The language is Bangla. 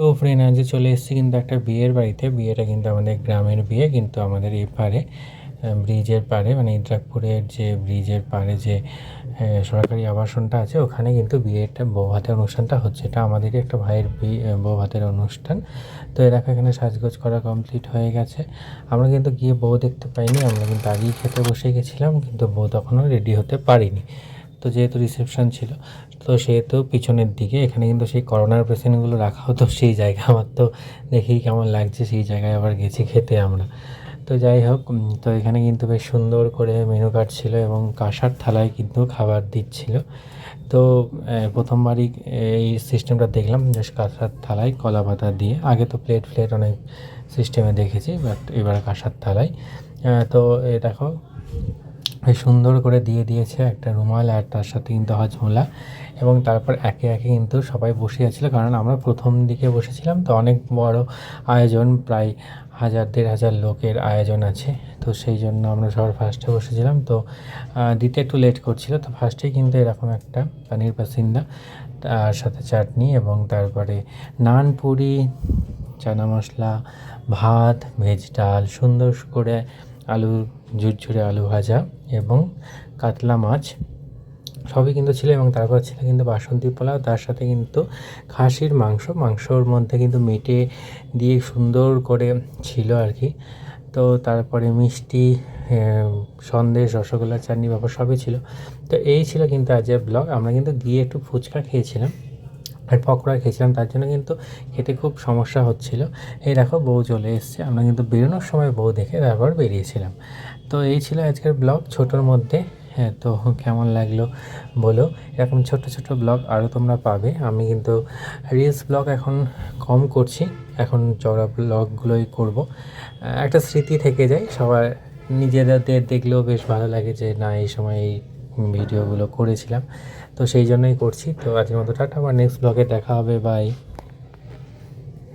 তো ফ্রেন্ড আজ চলে এসেছি কিন্তু একটা বিয়ের বাড়িতে। বিয়েটা কিন্তু আমাদের গ্রামের বিয়ে, কিন্তু আমাদের এই পারে ব্রিজের পারে, মানে ইদ্রাকপুরের যে ব্রিজের পারে যে সরকারি আবাসনটা আছে, ওখানে কিন্তু বিয়েটা বৌভাতের অনুষ্ঠানটা হচ্ছে। এটা আমাদেরই একটা ভাইয়ের বৌভাতের অনুষ্ঠান। তো এরকম এখানে সাজগোজ করা কমপ্লিট হয়ে গেছে। আমরা কিন্তু গিয়ে বউ দেখতে পাইনি, আমরা কিন্তু আগেই খেতে বসে গেছিলাম, কিন্তু বউ তখনও রেডি হতে পারিনি। তো যেহেতু রিসেপশন ছিল, তো সেহেতু পিছনের দিকে এখানে কিন্তু সেই করোনার পেশেন্টগুলো রাখা হতো, সেই জায়গা আমার তো দেখেই কেমন লাগছে, সেই জায়গায় আবার গেছি খেতে আমরা। তো যাই হোক, তো এখানে কিন্তু বেশ সুন্দর করে মেনু কার্ড ছিল এবং কাঁসার থালায় কিন্তু খাবার দিচ্ছিল। তো প্রথমবারই এই সিস্টেমটা দেখলাম, জাস্ট কাঁসার থালায় কলা পাতা দিয়ে। আগে তো প্লেট ফ্লেট অনেক সিস্টেমে দেখেছি, বাট এবার কাঁসার থালায়। তো দেখো বেশ সুন্দর করে দিয়ে দিয়েছে একটা রুমাল, আর তার সাথে কিন্তু হজমোলা। এবং তারপর একে একে কিন্তু সবাই বসে যাচ্ছিলো, কারণ আমরা প্রথম দিকে বসেছিলাম। তো অনেক বড় আয়োজন, প্রায় 1000-1500 লোকের আয়োজন আছে। তো সেই জন্য আমরা সবার ফার্স্টে বসেছিলাম। তো দিতে একটু লেট করছিল। তো ফার্স্টেই কিন্তু এরকম একটা পানির পাসিন্দা, তার সাথে চাটনি, এবং তারপরে নান, পুরি, চানা মশলা, ভাত, ভেজ ডাল, সুন্দর করে আলু, ঝুরঝুরে আলু ভাজা এবং কাতলা মাছ সবই কিন্তু ছিল। এবং তারপর ছিল কিন্তু বাসন্তী পোলাও, তার সাথে কিন্তু খাসির মাংসর মধ্যে কিন্তু মেটে দিয়ে সুন্দর করে ছিল আর কি। তো তারপরে মিষ্টি, সন্দেশ, রসগোল্লা, চাটনি, ব্যাপার সবই ছিল। তো এই ছিল কিন্তু আজকের ব্লগ। আমরা কিন্তু গিয়ে একটু ফুচকা খেয়েছিলাম আর পকোড়া খেয়েছিলাম, তার জন্য কিন্তু খেতে খুব সমস্যা হচ্ছিল। এই দেখো বউ চলে এসছে, আমরা কিন্তু বেরোনোর সময় বউ দেখে তারপর বেরিয়েছিলাম। তো এই ছিল আজকের ব্লগ ছোটোর মধ্যে। হ্যাঁ, তো কেমন লাগলো বলো। এরকম ছোট ছোট ব্লগ আরও তোমরা পাবে। আমি কিন্তু রিলস ব্লগ এখন কম করছি, এখন চওড়া ব্লগগুলোই করব। একটা স্মৃতি থেকে যায়, সবার নিজেদের দেখলেও বেশ ভালো লাগে যে না, এই সময় এই ভিডিওগুলো করেছিলাম। তো সেই জন্যই করছি। তো আজকের মতো টাটা, আবার নেক্সট ব্লগে দেখা হবে, বাই।